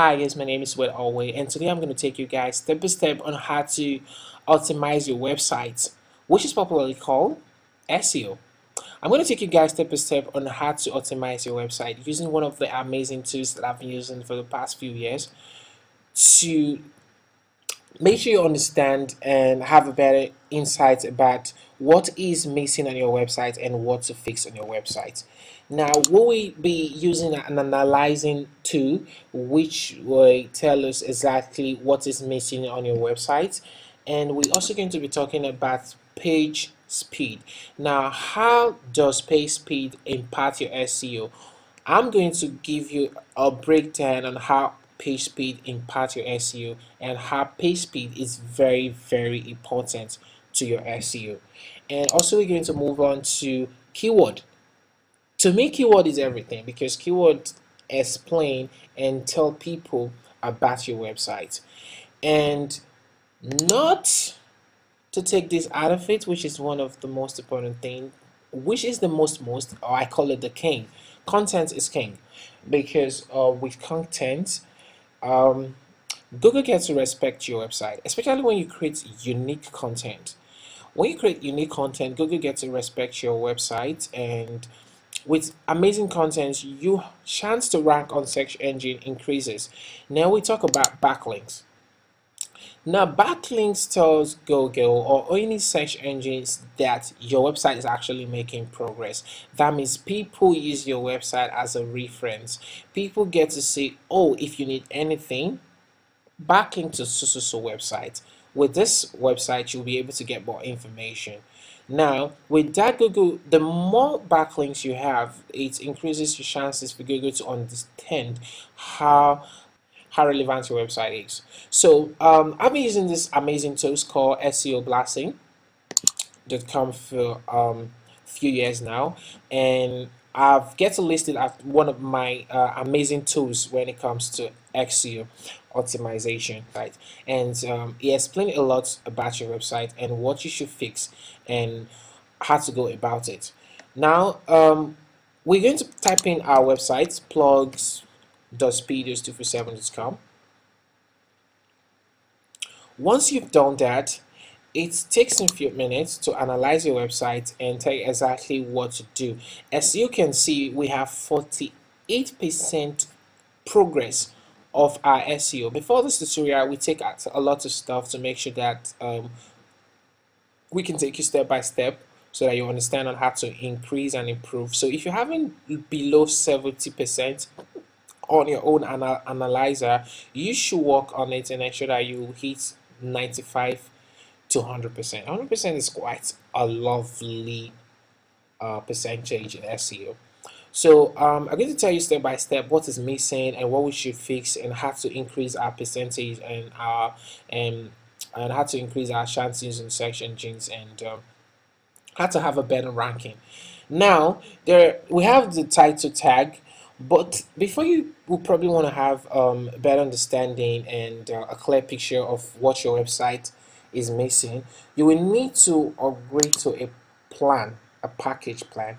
Hi guys, my name is Wed Alway, and today I'm going to take you guys step by step on how to optimize your website, which is popularly called SEO. I'm going to take you guys step by step on how to optimize your website using one of the amazing tools that I've been using for the past few years to make sure you understand and have a better insight about what is missing on your website and what to fix on your website. Now, will we be using an analyzing tool which will tell us exactly what is missing on your website, and we're also going to be talking about page speed. Now, how does page speed impact your SEO? I'm going to give you a breakdown on how page speed impacts your SEO and how page speed is very important to your SEO. And also we're going to move on to keyword. To me, keyword is everything because keyword explain and tell people about your website. And not to take this out of it, which is one of the most important thing, which is the most, or I call it the king. Content is king because with content, um, Google gets to respect your website, especially when you create unique content. When you create unique content, Google gets to respect your website, and with amazing content, your chance to rank on search engine increases. Now we talk about backlinks. Now, backlinks tells Google or any search engines that your website is actually making progress. That means people use your website as a reference. People get to say, oh, if you need anything, backlink to so website. With this website, you'll be able to get more information. Now, with that Google, the more backlinks you have, it increases your chances for Google to understand how relevant your website is. So I've been using this amazing tools called SEO Blasting.com for few years now, and I've get to list it as one of my amazing tools when it comes to SEO optimization, right? And it explains a lot about your website and what you should fix and how to go about it. Now, we're going to type in our website plugs.speedos247.com. Once you've done that, it takes a few minutes to analyze your website and tell you exactly what to do. As you can see, we have 48% progress of our SEO. Before this tutorial, we take out a lot of stuff to make sure that we can take you step by step so that you understand on how to increase and improve. So if you're having below 70% on your own analyzer, you should work on it and ensure that you hit 95 to 100%. 100% is quite a lovely percentage in SEO. So I'm going to tell you step by step what is missing and what we should fix and how to increase our percentage and our and how to increase our chances in search engines and how to have a better ranking. Now there we have the title tag, but before you will probably want to have a better understanding and a clear picture of what your website is missing. You will need to upgrade to a plan, a package plan.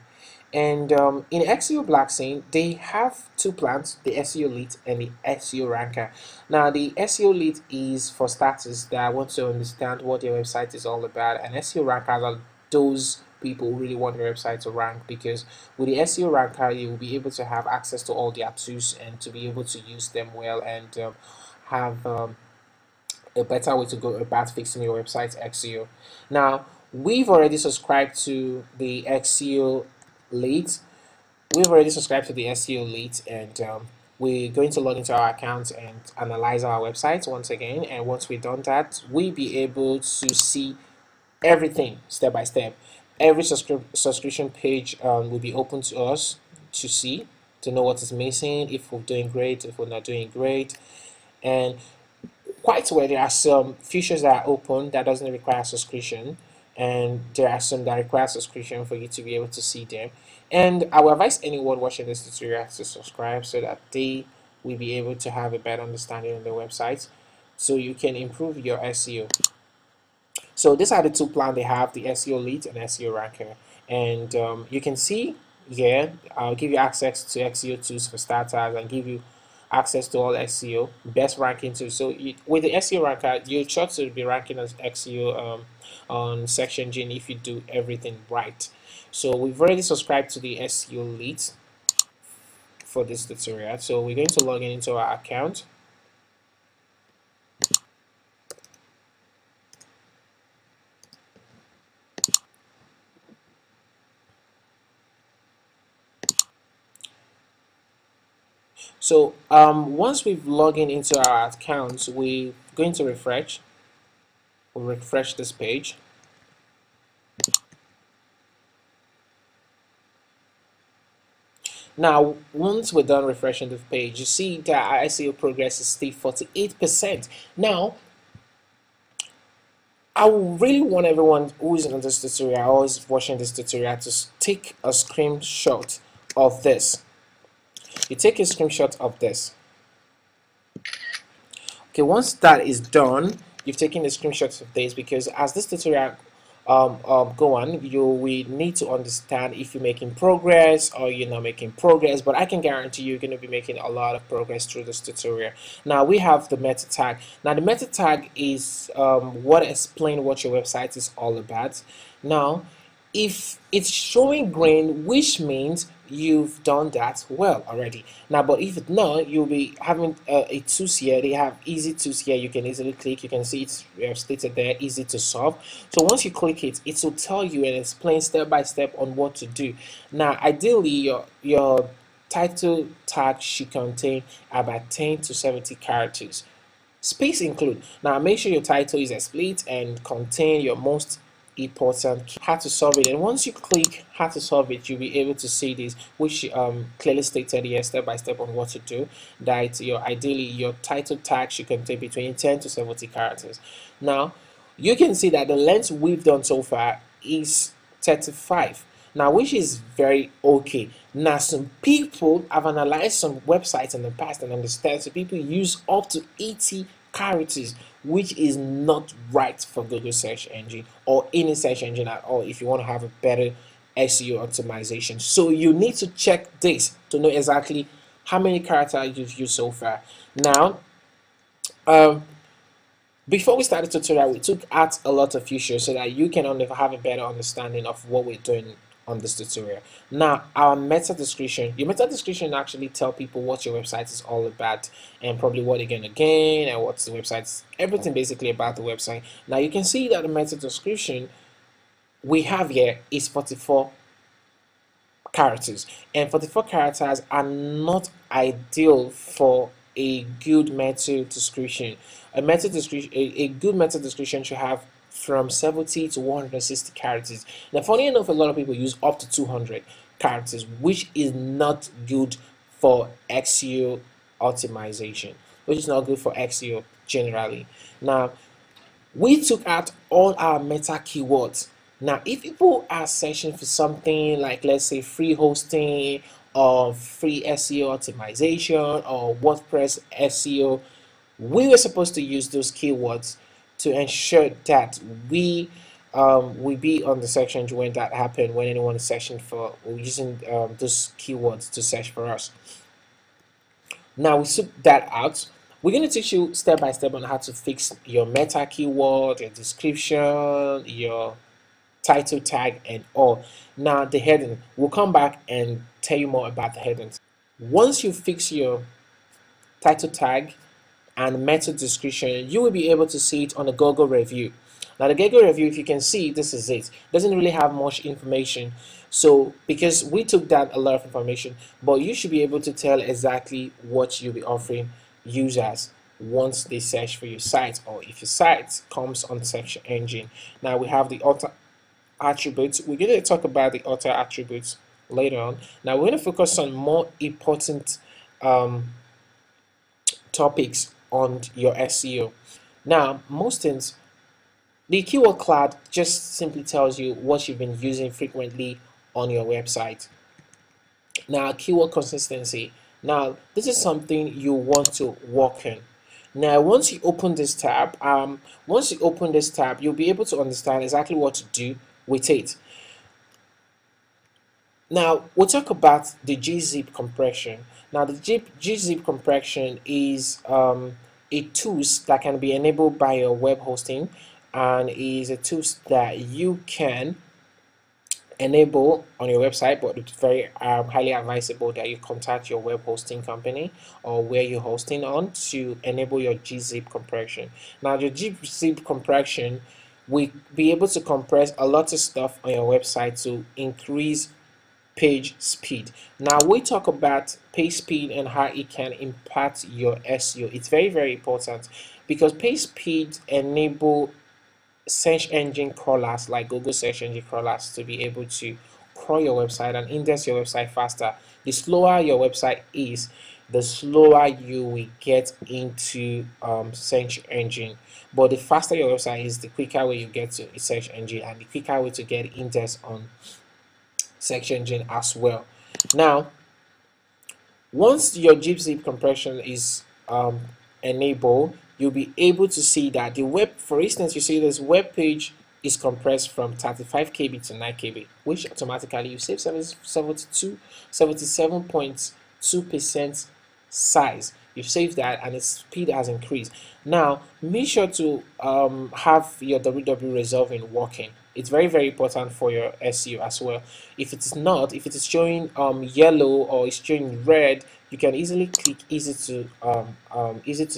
And in SEO Blasting, they have two plans, the SEO Lead and the SEO Ranker. Now, the SEO Lead is for starters that want to understand what your website is all about, and SEO Rankers are those people who really want their website to rank, because with the SEO Ranker, you will be able to have access to all their tools and to be able to use them well and have a better way to go about fixing your website's SEO. Now, we've already subscribed to the SEO Lead. We've already subscribed to the SEO Lead, and we're going to log into our account and analyze our website once again. And once we've done that, we'll be able to see everything step by step. Every subscription page will be open to us to see, to know what is missing, if we're doing great, if we're not doing great. And quite well, there are some features that are open that doesn't require subscription, and there are some that require subscription for you to be able to see them. And I will advise anyone watching this tutorial to subscribe so that they will be able to have a better understanding of their website, so you can improve your SEO. So these are the two plans they have, the SEO Lead and SEO Ranker. And you can see here, I'll give you access to SEO tools for starters and give you access to all SEO, best ranking too. So with the SEO ranker, you're sure to be ranking as SEO on search engine if you do everything right. So we've already subscribed to the SEO leads for this tutorial. So we're going to log in into our account. So once we've logged in into our account, we're going to refresh. We'll refresh this page. Now, once we're done refreshing the page, you see that our SEO progress is still 48%. Now, I really want everyone who is in this tutorial or is watching this tutorial to take a screenshot of this. You take a screenshot of this. Okay, once that is done, you've taken a screenshot of this, because as this tutorial go on, you will need to understand if you're making progress or you're not making progress. But I can guarantee you're going to be making a lot of progress through this tutorial. Now we have the meta tag. Now the meta tag is what explains what your website is all about. Now if it's showing green, which means you've done that well already. Now, but if it's not, you'll be having a tools here. They have easy tools here. You can easily click. You can see it's stated there, easy to solve. So once you click it, it will tell you and explain step by step on what to do. Now, ideally, your title tag should contain about 10 to 70 characters. Space include. Now make sure your title is a split and contain your most important how to solve it. And once you click how to solve it, you'll be able to see this, which clearly stated here step by step on what to do. That ideally your title tag should contain between 10 to 70 characters. Now you can see that the length we've done so far is 35. Now, which is very okay. Now, some people have analyzed some websites in the past and understand, so people use up to 80 characters, which is not right for Google search engine or any search engine at all if you want to have a better SEO optimization. So you need to check this to know exactly how many characters you've used so far. Now, before we started the tutorial, we took out a lot of features so that you can have a better understanding of what we're doing on this tutorial. Now, our meta description. Your meta description actually tell people what your website is all about and probably what they're going to gain and what's the website's everything basically about the website. Now, you can see that the meta description we have here is 44 characters, and 44 characters are not ideal for a good meta description. A good meta description should have from 70 to 160 characters. Now, funny enough, a lot of people use up to 200 characters, which is not good for SEO optimization, which is not good for SEO generally. Now, we took out all our meta keywords. Now, if people are searching for something like, let's say, free hosting or free SEO optimization or WordPress SEO, we were supposed to use those keywords to ensure that we be on the search engine when that happened, when anyone is searching for using those keywords to search for us. Now we took that out. We're going to teach you step by step on how to fix your meta keyword, your description, your title tag, and all. Now the heading, we'll come back and tell you more about the headings. Once you fix your title tag and meta description, you will be able to see it on the Google review. Now the Google review, if you can see, this is it. Doesn't really have much information. So because we took that a lot of information, but you should be able to tell exactly what you'll be offering users once they search for your site, or if your site comes on search engine. Now we have the author attributes. We're going to talk about the author attributes later on. Now we're going to focus on more important topics on your SEO. Now, most things, the keyword cloud just simply tells you what you've been using frequently on your website. Now, keyword consistency. Now, this is something you want to work on. Now, once you open this tab, you'll be able to understand exactly what to do with it. Now we'll talk about the Gzip compression. Now the Gzip compression is a tools that can be enabled by your web hosting, and is a tools that you can enable on your website, but it's very highly advisable that you contact your web hosting company or where you're hosting on to enable your Gzip compression. Now your Gzip compression will be able to compress a lot of stuff on your website to increase page speed. Now we talk about page speed and how it can impact your SEO. It's very important because page speed enable search engine crawlers like Google search engine crawlers to be able to crawl your website and index your website faster. The slower your website is, the slower you will get into search engine. But the faster your website is, the quicker way you get to a search engine and the quicker way to get indexed on search engine as well. Now, once your Gzip compression is enabled, you'll be able to see that the web, for instance, you see this web page is compressed from 35 KB to 9 KB, which automatically you save 77.2% size. You've saved that and its speed has increased. Now, make sure to have your www resolving working. It's very important for your SEO as well. If it is not, if it is showing yellow or it's showing red, you can easily click easy to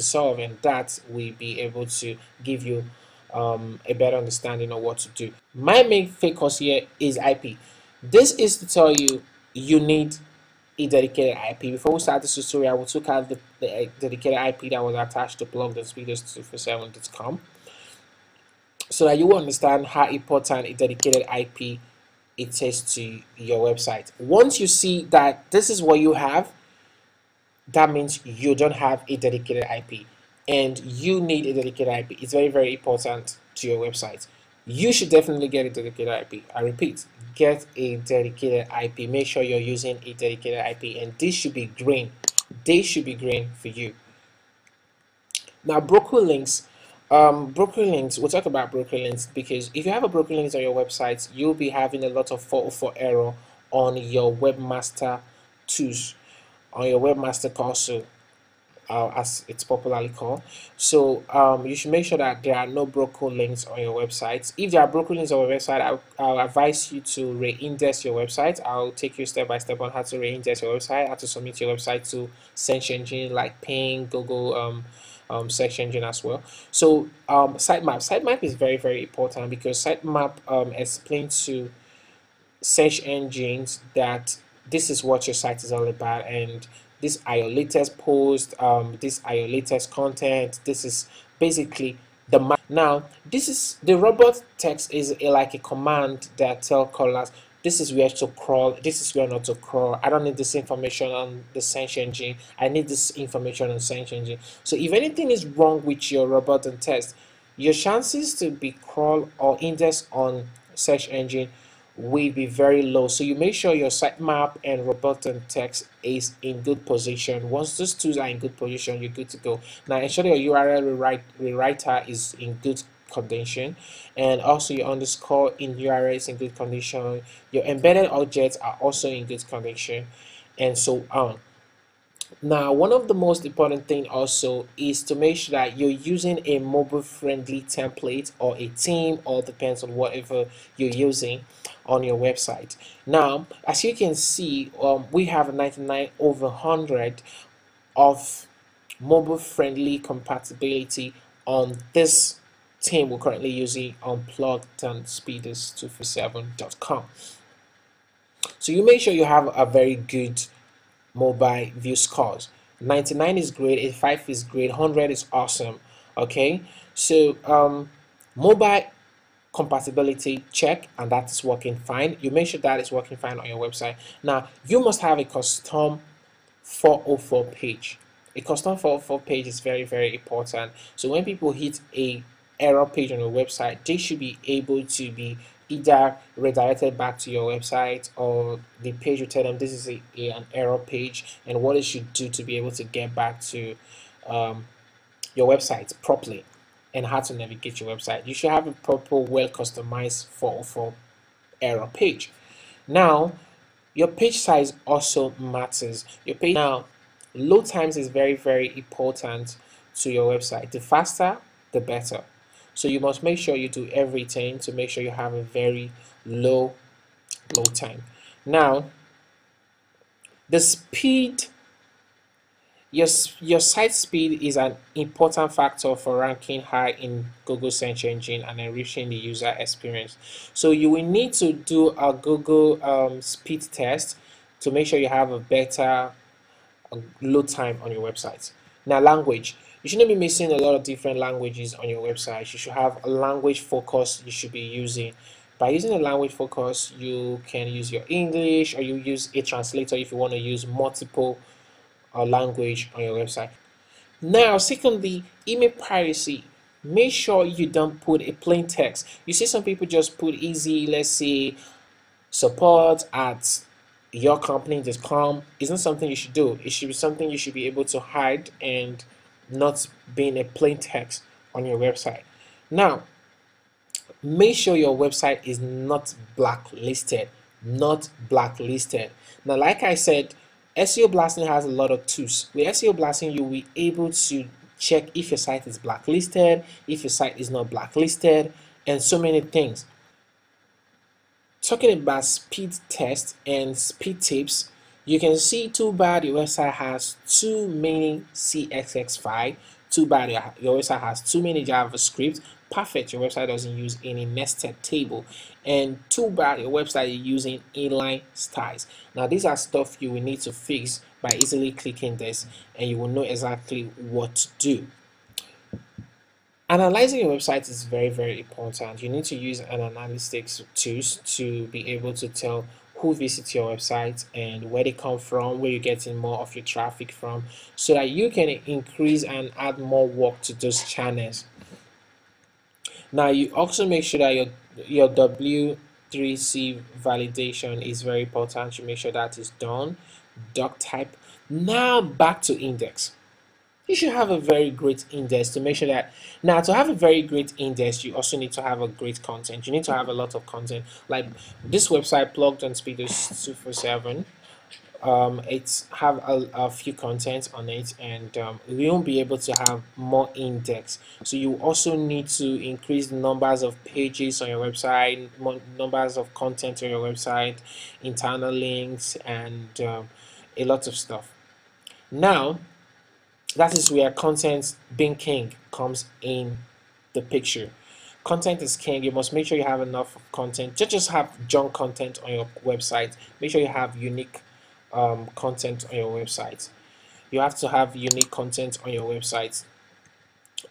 solve, and that will be able to give you a better understanding of what to do. My main focus here is IP. This is to tell you you need a dedicated IP. Before we start this tutorial, we took out the dedicated IP that was attached to blog.speeders247.com, so that you will understand how important a dedicated IP it is to your website. Once you see that this is what you have, that means you don't have a dedicated IP and you need a dedicated IP. It's very important to your website. You should definitely get a dedicated IP. I repeat, get a dedicated IP. Make sure you're using a dedicated IP, and this should be green. They should be green for you. Now, broker links. Broker links, we'll talk about broker links, because if you have a broker links on your website, you'll be having a lot of 404 error on your webmaster tools, on your webmaster console, as it's popularly called. So you should make sure that there are no broker links on your website. If there are broker links on your website, I'll advise you to re-index your website. I'll take you step by step on how to re-index your website, how to submit your website to search engine like Bing, Google, search engine as well. So sitemap is very important, because sitemap explains to search engines that this is what your site is all about, and these are your latest posts, these are your latest content. This is basically the now this is the robot text is like a command that tell crawlers this is where to crawl, this is where not to crawl. I don't need this information on the search engine, I need this information on search engine. So if anything is wrong with your robot and text, your chances to be crawled or indexed on search engine will be very low. So you make sure your sitemap and robot and text is in good position. Once those tools are in good position, you're good to go. Now ensure your URL rewriter is in good condition, and also your underscore in URL is in good condition. Your embedded objects are also in good condition, and so on. Now, one of the most important thing also is to make sure that you're using a mobile friendly template or a theme, or depends on whatever you're using on your website. Now, as you can see, we have 99 over 100 of mobile friendly compatibility on this theme we're currently using on blog.speeders247.com. So you make sure you have a very good mobile view scores. 99 is great, 85 is great, 100 is awesome. Okay, so mobile compatibility check, and that is working fine. You make sure that is working fine on your website. Now you must have a custom 404 page. A custom 404 page is very important. So when people hit a error page on your website, they should be able to be either redirected back to your website, or the page will tell them this is an error page and what it should do to be able to get back to your website properly, and how to navigate your website. You should have a proper, well customized 404 error page. Now Your page size also matters. Your page now, load times is very, very important to your website. The faster, the better. So you must make sure you do everything to make sure you have a very low load time. Now, the speed, your site speed is an important factor for ranking high in Google search engine and enriching the user experience. So you will need to do a Google speed test to make sure you have a better load time on your website. Now, language. You shouldn't be missing a lot of different languages on your website. You should have a language focus you should be using. By using a language focus, you can use your English, or you use a translator if you want to use multiple language on your website. Now, secondly, email privacy. Make sure you don't put a plain text. You see some people just put easy, let's say support at yourcompany.com. It's not something you should do. It should be something you should be able to hide and not being a plain text on your website. Now, make sure your website is not blacklisted. Not blacklisted. Now, like I said, SEO blasting has a lot of tools. With SEO blasting, you'll be able to check if your site is blacklisted, if your site is not blacklisted, and so many things. Talking about speed test and speed tips, you can see too bad your website has too many CSS files, too bad your website has too many JavaScript, perfect your website doesn't use any nested table, and too bad your website is using inline styles. Now these are stuff you will need to fix by easily clicking this, and you will know exactly what to do. Analyzing your website is very, very important. You need to use an analytics tools to be able to tell who visits your website and where they come from, where you're getting more of your traffic from, so that you can increase and add more work to those channels. Now, you also make sure that your W3C validation is very important. You make sure that is done. Doc type. Now back to index. You should have a very great index to make sure that now to have a very great index, you also need to have a great content. You need to have a lot of content. Like this website, Plugged on Speeders 247. It's have a few contents on it, and we won't be able to have more index. So you also need to increase the numbers of pages on your website, numbers of content on your website, internal links, and a lot of stuff. Now, that is where content being king comes in the picture. Content is king. You must make sure you have enough content. Just have junk content on your website. Make sure you have unique content on your website. You have to have unique content on your website.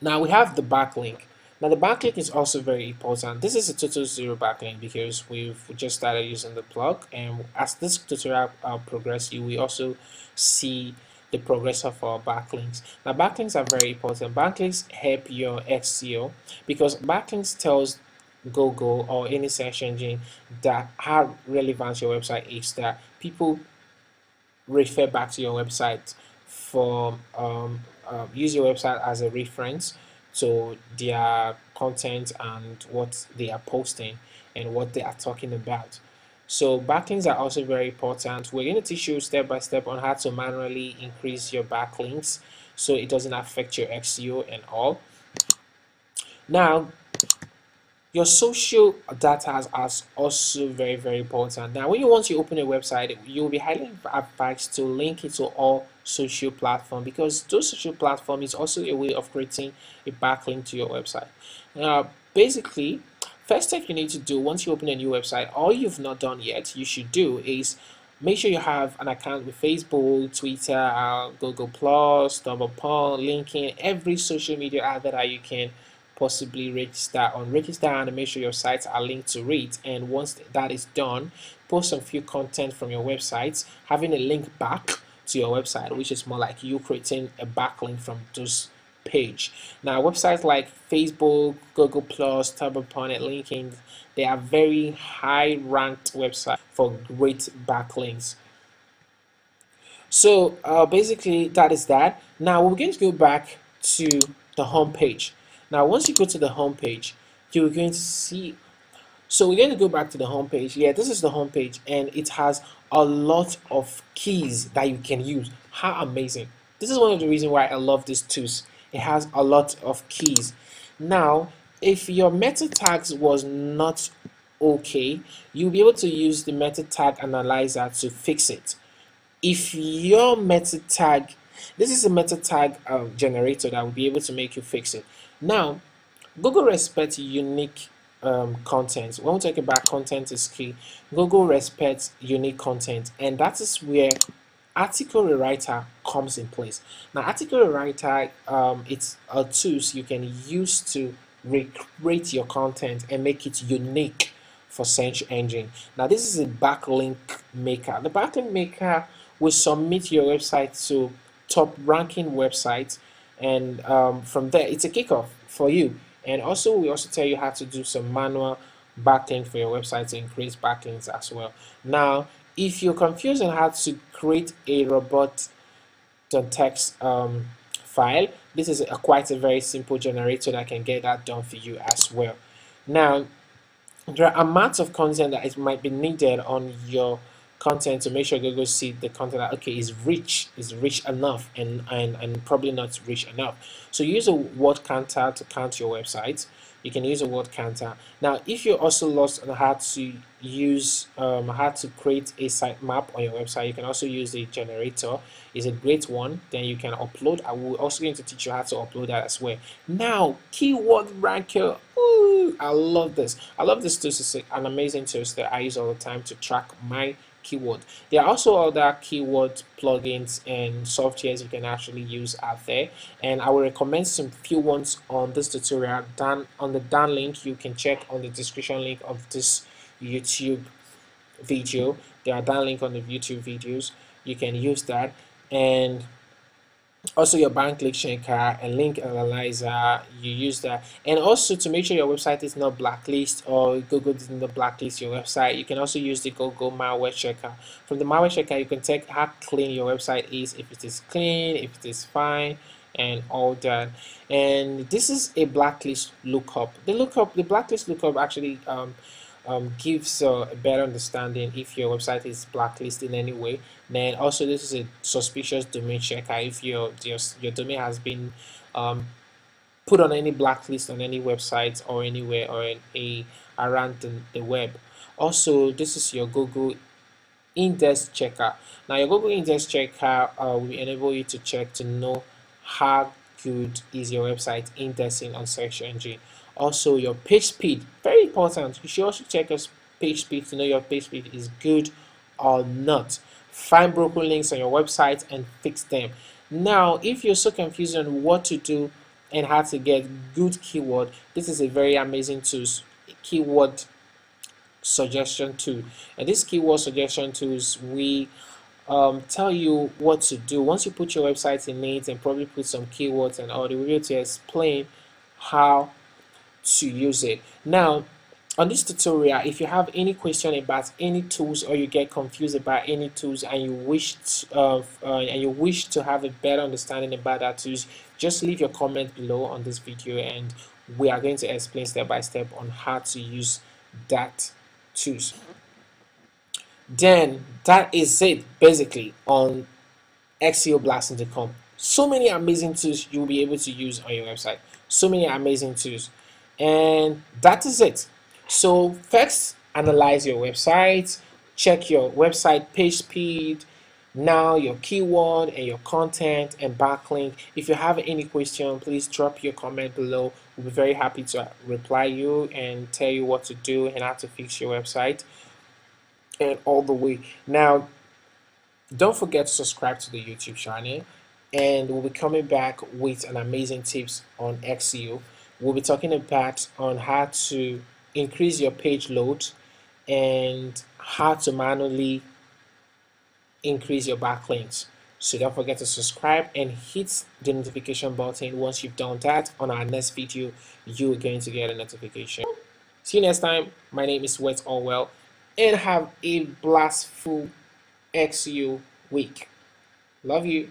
Now we have the backlink. Now the backlink is also very important. This is a total zero backlink because we've just started using the plug, and as this tutorial progresses, you will also see the progress of our backlinks. Now backlinks are very important. Backlinks help your SEO because backlinks tells Google or any search engine that how relevant your website is, that people refer back to your website for use your website as a reference to their content and what they are posting and what they are talking about. So backlinks are also very important. We're going to teach you step by step on how to manually increase your backlinks so it doesn't affect your SEO and all. Now, your social data is also very, very important. Now, when you want to open a website, you will be highly advised to link it to all social platforms, because those social platforms is also a way of creating a backlink to your website. Now, basically, first step you need to do once you open a new website, all you've not done yet, you should do is make sure you have an account with Facebook, Twitter, Google+, Double, LinkedIn, every social media outlet that you can possibly register and make sure your sites are linked to it. And once that is done, post some few content from your websites, having a link back to your website, which is more like you creating a backlink from those page. Now websites like Facebook, Google+, Turbopoint, and LinkedIn, they are very high ranked websites for great backlinks. So basically that is that. Now we're going to go back to the home page. Now once you go to the home page, you're going to see, so we're going to go back to the home page. Yeah, this is the home page, and it has a lot of keys that you can use. How amazing! This is one of the reasons why I love these tools. It has a lot of keys. Now, if your meta tags was not okay, you'll be able to use the meta tag analyzer to fix it. If your meta tag, this is a meta tag generator that will be able to make you fix it. Now, Google respects unique content. When we talk about content is key, Google respects unique content, and that is where article rewriter comes in place. Now, article rewriter, it's a tool you can use to recreate your content and make it unique for search engine. Now, this is a backlink maker. The backlink maker will submit your website to top ranking websites, and from there it's a kickoff for you. And also we also tell you how to do some manual backlink for your website to increase backlinks as well. Now, if you're confused on how to create a robot.txt file, this is quite a very simple generator that can get that done for you as well. Now, there are amounts of content that it might be needed on your content to make sure Google see the content that okay is rich enough and probably not rich enough. So use a word counter to count your website. You can use a word counter. Now, if you're also lost on how to use how to create a sitemap on your website, you can also use the generator. It's a great one. Then you can upload. I will also going to teach you how to upload that as well. Now, keyword ranker. Ooh, I love this. I love this tool. It's an amazing tool that I use all the time to track my keyword. There are also other keyword plugins and softwares you can actually use out there, and I will recommend some few ones on this tutorial. Down on the down link, you can check on the description link of this YouTube video. There are down link on the YouTube videos. You can use that, and also your bank link checker and link analyzer, you use that. And also to make sure your website is not blacklist or Google did not blacklist your website, you can also use the Google malware checker. From the malware checker, you can check how clean your website is, if it is clean, if it is fine, and all that. And this is a blacklist lookup. The blacklist lookup actually gives a better understanding if your website is blacklisted in any way. Then also this is a suspicious domain checker if your domain has been put on any blacklist on any website or anywhere or around the web. Also, this is your Google index checker. Now, your Google index checker will enable you to check to know how good is your website indexing on search engine. Also, your page speed, very important. You should also check your page speed to know your page speed is good or not. Find broken links on your website and fix them. Now, if you're so confused on what to do and how to get good keyword, this is a very amazing tool, keyword suggestion tool. And this keyword suggestion tools, we tell you what to do. Once you put your website in it and probably put some keywords and all, we'll be able to explain how to use it. Now, on this tutorial, if you have any question about any tools or you get confused about any tools and you wish to have a better understanding about that tools, just leave your comment below on this video and we are going to explain step by step on how to use that tools. Then that is it basically on SEOblasting.com. So many amazing tools you'll be able to use on your website. So many amazing tools. And that is it. So first, analyze your website, check your website page speed, now your keyword and your content and backlink. If you have any question, please drop your comment below. We'll be very happy to reply you and tell you what to do and how to fix your website and all the way. Now, don't forget to subscribe to the YouTube channel, and we'll be coming back with an amazing tips on SEO. We'll be talking about on how to increase your page load and how to manually increase your backlinks. So don't forget to subscribe and hit the notification button. Once you've done that, on our next video you're going to get a notification. See you next time. My name is Wet Orwell, and have a blastful SEO week. Love you.